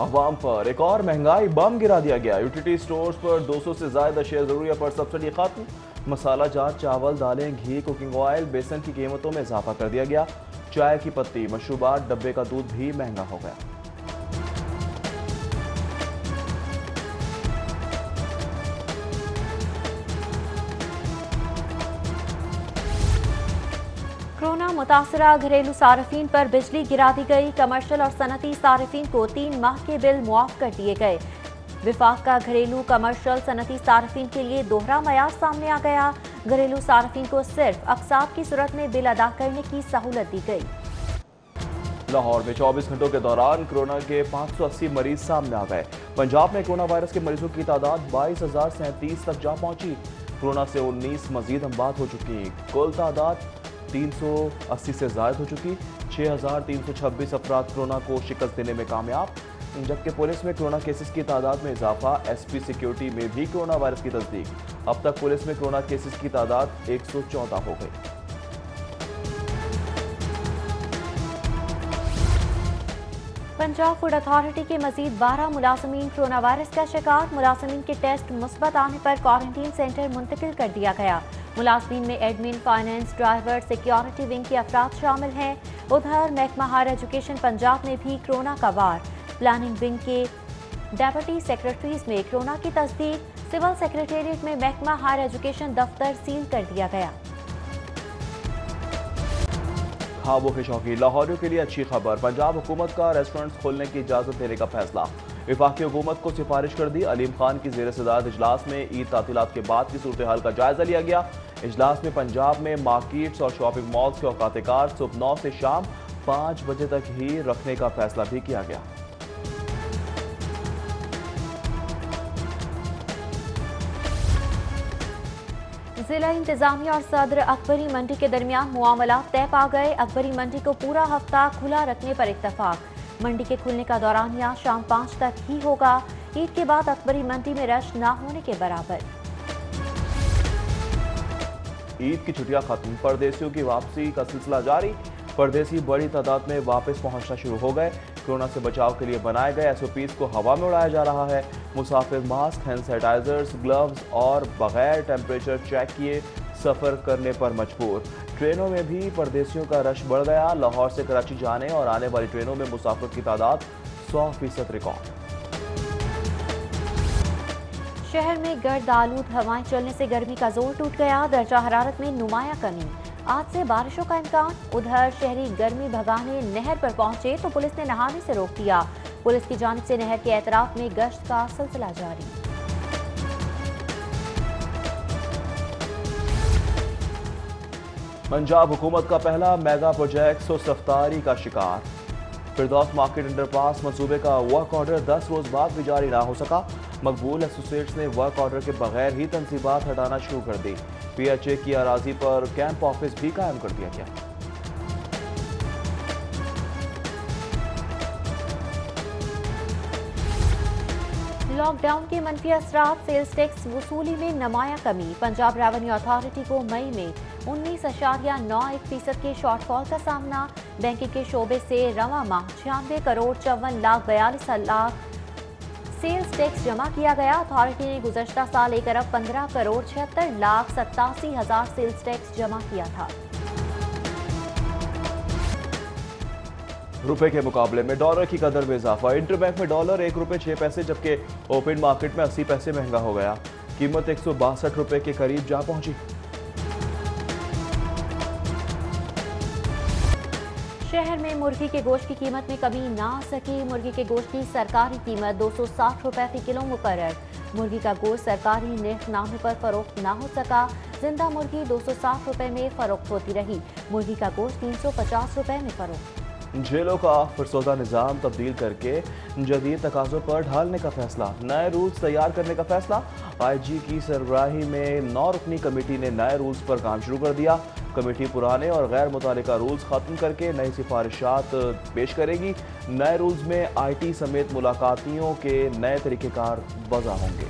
आवाम पर एक और महंगाई बम गिरा दिया गया। यूटिलिटी स्टोर्स पर 200 से ज्यादा अशिया ज़रूरिया पर सब्सिडी खत्म। मसाला जात चावल, दालें, घी, कुकिंग ऑयल, बेसन की कीमतों में इजाफा कर दिया गया। चाय की पत्ती, मशरूबात, डब्बे का दूध भी महंगा हो गया। कोरोना मुतासरा घरेलू सार्फिन पर बिजली गिरा दी गई। कमर्शियल और सनती सार्फिन को 3 माह के बिल मुआफ कर दिए गए। विफाक का घरेलू, कमर्शियल, सनती सार्फिन के लिए दोहरा मयार सामने आ गया। घरेलू सार्फिन को सिर्फ अक्साब की सूरत में बिल अदा करने की सहूलत दी गई। लाहौर में 24 घंटों के दौरान कोरोना के 580 मरीज सामने आ गए। पंजाब में कोरोना वायरस के मरीजों की तादाद 22,037 तक जा पहुंची। कोरोना से 19 मजीद अमवात हो चुकी। कुल तादाद 380 से ज्यादा हो चुकी। 6,326 अफराद कोरोना को शिकस्त देने में कामयाब। जबकि पुलिस में कोरोना केसेस की तादाद में इजाफा। एसपी सिक्योरिटी में भी कोरोना वायरस की तस्दीक। अब तक पुलिस में कोरोना केसेस की तादाद 114 हो गई। पंजाब फूड अथॉरिटी के मजीद 12 मुलाजमीन कोरोना वायरस का शिकार। मुलाजमीन के टेस्ट मुस्बत आने पर क्वारंटीन सेंटर मुंतकिल कर दिया गया। मुलाजमीन में admin, finance, driver, security wing के अफराद शामिल हैं। उधर महकमा हायर एजुकेशन पंजाब में भी कोरोना का वार। प्लानिंग विंग के डेप्यूटी सेक्रेटरीज में कोरोना की तस्दीक। सिविल सेक्रेटेरिएट में महकमा हायर एजुकेशन दफ्तर सील कर दिया गया। खाबों के शौकीन लाहौरियों के लिए अच्छी खबर। पंजाब हुकूमत का रेस्टोरेंट्स खोलने की इजाजत देने का फैसला। वफाकी हुकूमत को सिफारिश कर दी। अलीम खान की ज़ेर सदारत इजलास में ईद तातीलात के बाद की सूरत हाल का जायजा लिया गया। इजलास में पंजाब में मार्केट्स और शॉपिंग मॉल्स के औकात कार सुबह 9 से शाम 5 बजे तक ही रखने का फैसला भी किया गया। जिला इंतजामिया और सदर अकबरी मंडी के दरमियान मुआमलात तय पा गए। अकबरी मंडी को पूरा हफ्ता खुला रखने पर इत्तफाक। मंडी के खुलने का दौरानिया शाम 5 तक ही होगा। ईद के बाद अकबरी मंडी में रश न होने के बराबर। ईद की छुट्टियां खत्म, परदेसियों की वापसी का सिलसिला जारी। परदेसी बड़ी तादाद में वापस पहुंचना शुरू हो गए। कोरोना से बचाव के लिए बनाए गए एसओपीज को हवा में उड़ाया जा रहा है। मुसाफिर मास्क, हैंड सैनिटाइजर्स, ग्लव्स और बगैर टेम्परेचर चेक किए सफर करने पर मजबूर। ट्रेनों में भी परदेसियों का रश बढ़ गया। लाहौर से कराची जाने और आने वाली ट्रेनों में मुसाफिर की तादाद 100% रिकॉर्ड। शहर में गर्द आलूद हवाएं चलने से गर्मी का जोर टूट गया। दर्जा हरारत में नुमाया कमी। आज से बारिशों का इम्कान। उधर शहरी गर्मी भगाने नहर पर पहुंचे तो पुलिस ने नहाने से रोक दिया। पुलिस की जानिब से नहर के एतराफ में गश्त का सिलसिला जारी। पंजाब हुकूमत का पहला मेगा प्रोजेक्ट सुस्त रफ्तारी का शिकार। फिरदौस मार्केट अंडरपास मंसूबे का वर्क ऑर्डर 10 रोज बाद भी जारी ना हो सका। मकबूल एसोसिएट्स ने वर्क ऑर्डर के बगैर ही तनसीबात हटाना शुरू कर दी। पीएचए की अराजी पर कैंप ऑफिस भी कायम कर दिया गया। लॉकडाउन के मनफी असरात। सेल्स टैक्स वसूली में नुमाया कमी। पंजाब रेवेन्यू अथॉरिटी को मई में 19.91% के शॉर्टफॉल का सामना। बैंकिंग के शोबे से रवा माह 96 करोड़ 54 लाख सेल्स टैक्स जमा किया गया। अथॉरिटी ने गुज़श्ता साल 1 अरब 15 करोड़ 76 लाख 87 हजार सेल्स टैक्स जमा किया था। रुपए के मुकाबले में डॉलर की कदर में इजाफा। इंटरबैंक में डॉलर 1 रुपये 6 पैसे जबकि ओपन मार्केट में 80 पैसे महंगा हो गया। कीमत 162 रुपए के करीब जा पहुंची। शहर में मुर्गी के गोश्त की कीमत में कमी ना आ सकी। मुर्गी के गोश्त की सरकारी कीमत 260 रुपए फी किलो मुकर्रर। मुर्गी का गोश्त सरकारी निर्खनामे पर फरोख्त ना हो सका। जिंदा मुर्गी 260 रुपए में फरोख्त होती रही। मुर्गी का गोश्त 350 रुपए में फरोख्त। जेलों का फरसोदा निज़ाम तब्दील करके जदीद तकाज़ों पर ढालने का फैसला। नए रूल्स तैयार करने का फैसला। आईजी की सरबराही में 9 रुकनी कमेटी ने नए रूल्स पर काम शुरू कर दिया। कमेटी पुराने और गैर मुतालिका रूल्स खत्म करके नई सिफारिशात पेश करेगी। नए रूल्स में IT समेत मुलाकातियों के नए तरीक़ेकार वज़ा होंगे।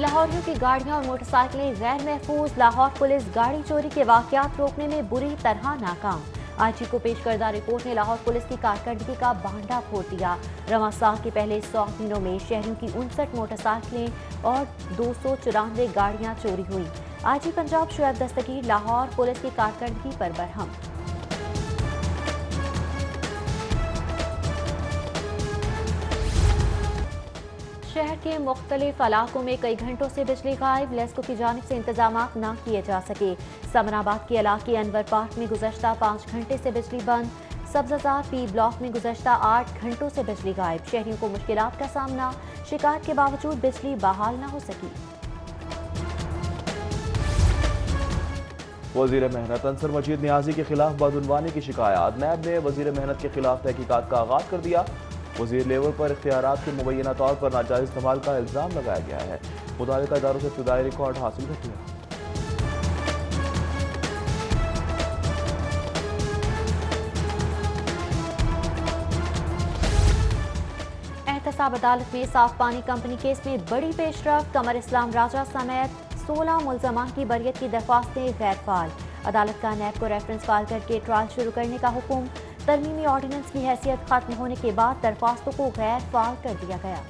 लाहौरियों की गाड़ियां और मोटरसाइकिलें गैर महफूज। लाहौर पुलिस गाड़ी चोरी के वाकयात रोकने में बुरी तरह नाकाम। आईजी को पेश करदा रिपोर्ट ने लाहौर पुलिस की कारकर्दगी का बांडा फोड़ दिया। रवां साल के पहले 100 दिनों में शहरियों की 59 मोटरसाइकिलें और 294 गाड़ियां चोरी हुई। आईजी पंजाब शुएब दस्तगीर लाहौर पुलिस की कारकर्दगी पर बरहम। शहर के मुख्तलिफ इलाकों में कई घंटों से बिजली गायब, लेस्को की जानिब से इंतजाम न किए जा सके। समराबाद के इलाके अनवर पार्क में गुज़श्ता 5 घंटे से बिजली बंद। सब्ज़ाजार पी ब्लॉक में गुज़श्ता 8 घंटों से बिजली गायब। शहरियों को मुश्किलात का सामना, शिकायत के बावजूद बिजली बहाल न हो सकी। वज़ीर मेहनत अंसर मजीद नियाजी के खिलाफ बदउनवानी की शिकायत। नैब ने वज़ीर मेहनत के खिलाफ तहकीकात का आगाज कर दिया। वज़ीर लेवल पर इख्तियारात के मुबैना तौर पर नाजायज़ इस्तेमाल का इल्ज़ाम लगाया गया है। मुतालिका इदारों से इब्तदाई रिकॉर्ड हासिल कर लिया। एहतसाब अदालत में साफ पानी कंपनी केस में बड़ी पेशरफ। कमर इस्लाम राजा समेत 16 मुल्ज़मान की बरियत की दरख्वास्तें गैर फाल। अदालत का नैब को रेफरेंस फाइल करके ट्रायल शुरू करने का हुक्म। तरमीमी ऑर्डिनेंस की हैसियत खत्म होने के बाद दरख्वास्तों को गैर फाल कर दिया गया।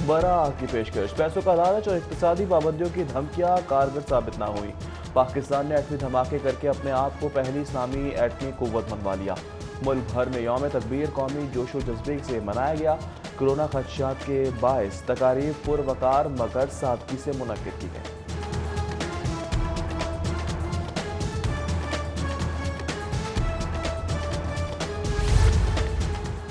बरा की पेशकश। पैसों का लालच और इक्तिसादी पाबंदियों की धमकियां कारगर साबित न हुई। पाकिस्तान ने एटमी धमाके करके अपने आप को पहली इस्लामी एटमी कुव्वत मनवा लिया। मुल्क भर में यौम तकबीर कौमी जोशो जज्बे से मनाया गया। कोरोना खदशात के बायस तकारीब पुरवकार मगर सादगी से मुनक्किद की गई।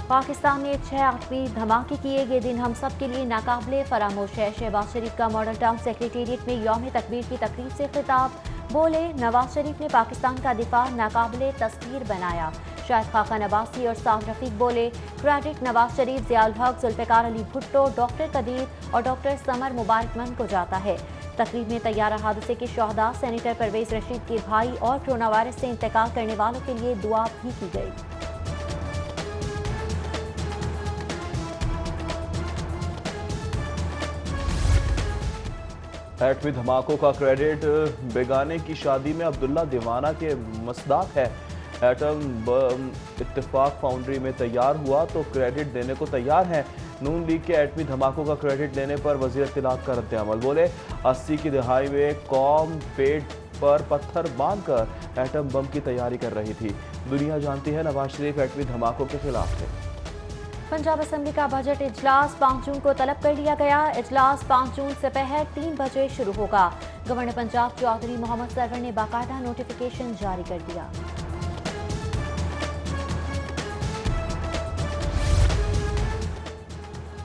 पाकिस्तान ने 6 आठवीं धमाके किए। ये दिन हम सब के लिए नाकाबिले फरामोश है। शहबाज शरीफ का मॉडल टाउन सेक्रेटेरिएट में यौम तकबीर की तकरीब से खिताब। बोले, नवाज शरीफ ने पाकिस्तान का दिफा नाकाबिले तस्वीर बनाया। शाहिद खाकन अब्बासी और साद रफीक बोले, क्रेडिट नवाज शरीफ, ज़ियाउल हक, जुल्फ़िकार अली भुट्टो, डॉक्टर कदीर और डॉक्टर समर मुबारकमंद को जाता है। तकरीब में तैयारा हादसे के शोहदा, सेनेटर परवेज रशीद के भाई और कोरोना वायरस से इंतकाल करने वालों के लिए दुआ भी की गई। एटमी धमाकों का क्रेडिट बेगाने की शादी में अब्दुल्ला दीवाना के मसदाक है। एटम बम इत्तेफाक फाउंड्री में तैयार हुआ तो क्रेडिट देने को तैयार है। नून लीग के एटमी धमाकों का क्रेडिट देने पर वज़ीर इत्तलात का रद्द-ए-अमल। बोले, 80 की दहाई में कौम पेट पर पत्थर बांधकर एटम बम की तैयारी कर रही थी। दुनिया जानती है नवाज शरीफ एटमी धमाकों के खिलाफ थे। पंजाब असेंबली का बजट इजलास 5 जून को तलब कर लिया गया। इजलास 5 जून दोपहर 3 बजे शुरू होगा। गवर्नर पंजाब चौधरी मोहम्मद सरवर ने बाकायदा नोटिफिकेशन जारी कर दिया।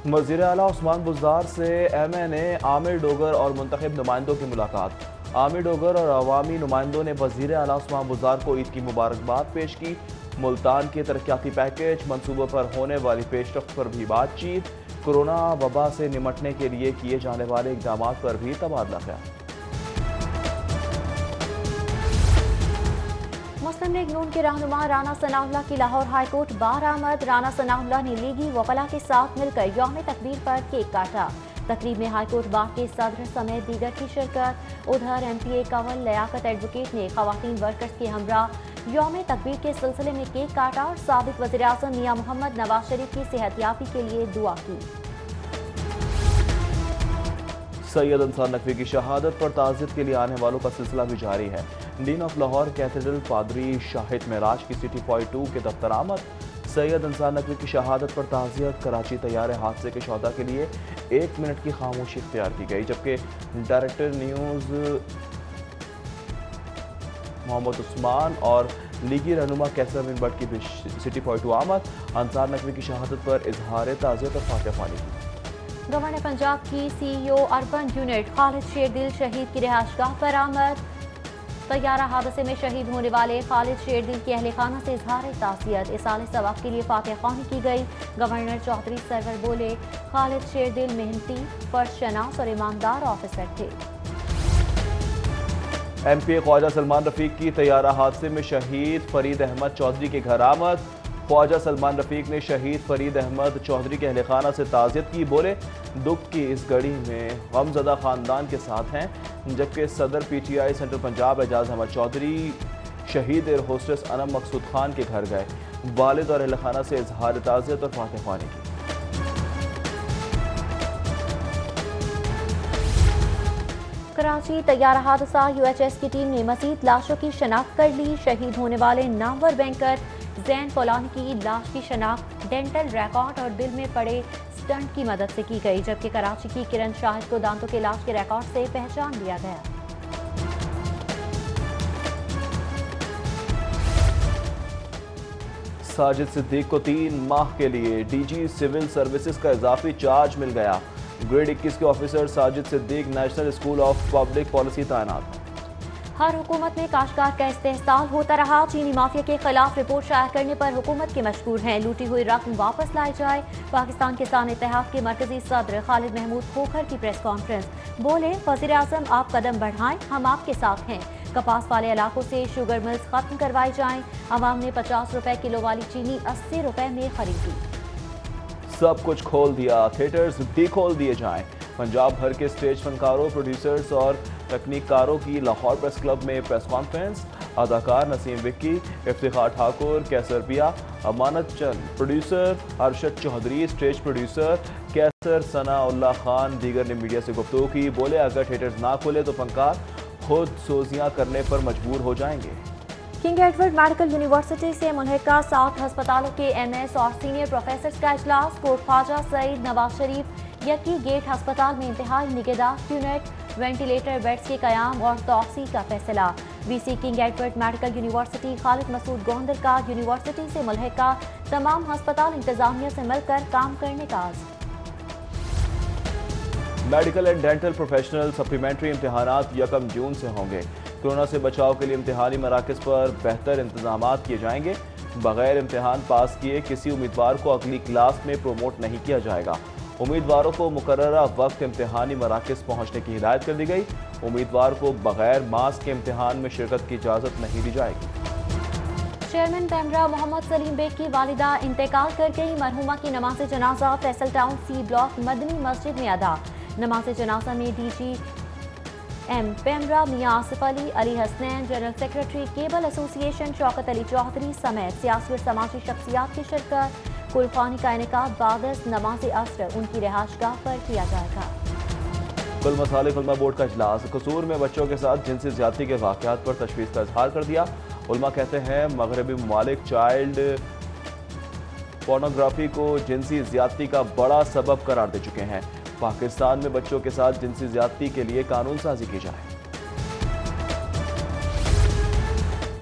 वज़ीर आला उस्मान बुज़दार से MNA आमिर डोगर और मुंतखब नुमाइंदों की मुलाकात। आमिर डोगर और अवामी नुमाइंदों ने वज़ीर आला उस्मान बुज़दार को ईद की मुबारकबाद पेश की। मुल्तान के तरक्याती पैकेज मंसूबों पर होने वाली पेशरफ्त पर भी बातचीत। कोरोना वबा से निमटने के लिए किए जाने वाले इक़दाम पर भी तबादला ख्याल। मुस्लिम लीग नून के रहनुमा राना सनाउल्लाह की लाहौर हाईकोर्ट बार आमद। राना सनाउल्लाह ने लीगी वकला के साथ मिलकर यौम तकबीर पर केक काटा। तकरीब में हाईकोर्ट बार के सदर समेत दीगर की शिरकत। उधर MPA कंवल लियाकत एडवोकेट ने खवातीन वर्कर्स के हमरा यौम तकबीर के सिलसिले में केक काटा और साबिक वज़ीर आज़म मियां मोहम्मद नवाज शरीफ की सेहतयाबी के लिए दुआ की। सैयद अंसार नकवी की शहादत पर ताज़ियत के लिए आने वालों का सिलसिला भी जारी है। डीन ऑफ लाहौर कैथेड्रल पादरी शाहिद मेराज की सिटी पॉइंट 2 के दफ्तर आमद। सैयद अंसार नकवी की शहादत पर ताज़ियत। कराची तैयार हादसे के शोहदा के लिए 1 मिनट की खामोशी इख्तियार की गई, जबकि डायरेक्टर न्यूज़ मोहम्मद उस्मान और लीगी रहनुमा कैसर बिन भट्ट की भी सिटी पॉइंट 2 आमद। अंसार नकवी की शहादत पर इजहार ताज़ियत और फातिहा ख्वानी की। गवर्नर पंजाब की CEO अर्बन यूनिट खालिद शेरदिल शहीद की रिहाइशगाह पर आमद। तैयारा हादसे में शहीद होने वाले खालिद शेरदिल के अहले खाना से इजहार ताज़ियत। इसाले सवाब के लिए फातिहा ख्वानी की गई। गवर्नर चौधरी सरवर बोले, खालिद शेरदिल मेहनती, फर्शनास और ईमानदार ऑफिसर थे। MPA ख्वाजा सलमान रफीक की तैयारा हादसे में शहीद फरीद अहमद चौधरी के घर आमद। ख्वाजा सलमान रफीक ने शहीद फरीद अहमद चौधरी के अहल खाना से ताज़ियत की। बोले दुख की इस घड़ी में गमज़दा ख़ानदान के साथ हैं। जबकि सदर PTI सेंट्रल पंजाब एजाज अहमद चौधरी शहीद एयर होस्टेस अनम मकसूद खान के घर गए। वालिद और अहल खाना से इजहार ताज़ियत और फातह ख्वानी की। कराची तैयारा हादसा, UHS की टीम ने मजीद लाशों की शनाख्त कर ली। शहीद होने वाले नामवर बैंकर जैन फौलानी की लाश की शनाख्त डेंटल रिकॉर्ड और दिल में पड़े स्टंट की मदद से की गई, जबकि कराची की किरण शाहिद को दांतों के इलाज के रिकॉर्ड से पहचान लिया गया। साजिद सिद्दीक को 3 माह के लिए DG सिविल सर्विसेज का इजाफी चार्ज मिल गया। ग्रेड 21 के officer Sajid Siddique national school of public policy तैनात। हर हुकूमत में काश्तकार का इस्तेहसाल होता रहा। चीनी माफिया के खिलाफ रिपोर्ट शाया करने पर हुकूमत के मशहूर हैं। लूटी हुई रकम वापस लाई जाए। पाकिस्तान किसान इत्तेहाद के मरकजी सदर खालिद महमूद खोखर की प्रेस कॉन्फ्रेंस। बोले वज़ीर आज़म आप कदम बढ़ाएं, हम आपके साथ हैं। कपास वाले इलाकों से शुगर मिल्स खत्म करवाई जाएं। अवाम ने 50 रुपए किलो वाली चीनी 80 रुपए में खरीदी। सब कुछ खोल दिया, थिएटर्स भी खोल दिए जाएं। पंजाब भर के स्टेज फनकारों, प्रोड्यूसर्स और तकनीककारों की लाहौर प्रेस क्लब में प्रेस कॉन्फ्रेंस। अदाकार Naseem Vicky, Iftikhar Thakur, Qaiser Piya, Amanat Chand, producer Arshad Chaudhry, stage producer Qaiser Sanaullah Khan दीगर ने मीडिया से गुफ्तगू की। बोले अगर थिएटर्स ना खोले तो फनकार खुद सोजियां करने पर मजबूर हो जाएंगे। किंग एडवर्ड मेडिकल यूनिवर्सिटी से मुल्हिका 7 अस्पतालों के MS और सीनियर प्रोफेसर्स का इजलास। कोट ख्वाजा सईद नवाज शरीफ यकी गेट अस्पताल में इंतहाई निगहदाश्त यूनिट, वेंटिलेटर बेड्स के कयाम और तोसी का फैसला। VC King Edward Medical University Khalid Masood गोंदर का यूनिवर्सिटी से मुल्हिका तमाम अस्पताल इंतजामिया से मिलकर काम करने का आज़म। Medical and dental professional supplementary इम्तिहानात 1 जून से होंगे। कोरोना से बचाव के लिए इम्तिहानी मराकज़ पर बेहतर इंतजाम किए जाएंगे। बगैर इम्तिहान पास किए किसी उम्मीदवार को अगली क्लास में प्रोमोट नहीं किया जाएगा। उम्मीदवारों को मुकर्ररा वक्त इम्तिहानी मराकज़ पहुँचने की हिदायत कर दी गई। उम्मीदवार को बगैर मास्क के इम्तिहान में शिरकत की इजाज़त नहीं दी जाएगी। चेयरमैन पेमरा मोहम्मद सलीम बेग की वालिदा इंतकाल कर गई। मरहुमा की नमाज जनाजा Faisal town C block Madni मस्जिद में अदा। नमाज जनाजा में DG PEMRA Mian Asif Ali, Ali Hasnain, general secretary cable association Shaukat Ali Chaudhry समेत सियासी और समाजी शख्सियात की शिरकत। कुलखानी का इनेकाद बादस नमाज असर उनकी रिहाइशगाह पर किया जाएगा। कुल मसाले खुलमा बोर्ड का इजलास। कसूर में बच्चों के साथ जिनसी ज्यादती के वाक़यात पर तशवीश का इजहार कर दिया। उलमा कहते हैं मगरबी ममालिक चाइल्ड पोर्नोग्राफी को जिनसी ज्यादती का बड़ा सबब करार दे चुके हैं। पाकिस्तान में बच्चों के साथ जिनसी ज्यादती के लिए कानून साजी की जाए।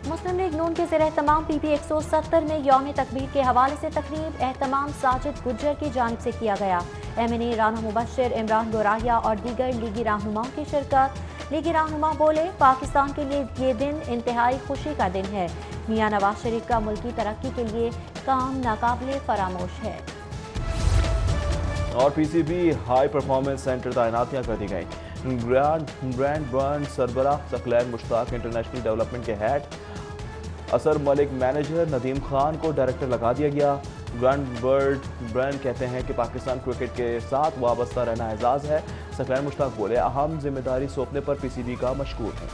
मुस्लिम लीग नून के ज़ेर एहतमाम PP 170 में यौम तकबीर के हवाले से तकरीब। एहतमाम साजिद गुज्जर की जानिब से किया गया। MNA राना मुबश्शिर, इमरान गोराहिया और दीगर लीगी रहनुमाओं की शिरकत। लीगी रहनुमा बोले पाकिस्तान के लिए ये दिन इंतहाई खुशी का दिन है। मियां नवाज शरीफ का मुल्की तरक्की के लिए काम नाकाबिले फरामोश है। और PCB हाई परफॉर्मेंस सेंटर तैनातियां कर दी गई। ब्रांड बर्न सरबराह सकलैन मुश्ताक इंटरनेशनल डेवलपमेंट के हेड असर मलिक मैनेजर नदीम खान को डायरेक्टर लगा दिया गया। ब्रांड कहते हैं कि पाकिस्तान क्रिकेट के साथ वाबस्ता रहना एजाज़ है। सकलैन मुश्ताक बोले अहम जिम्मेदारी सौंपने पर PCB का मशकूर है।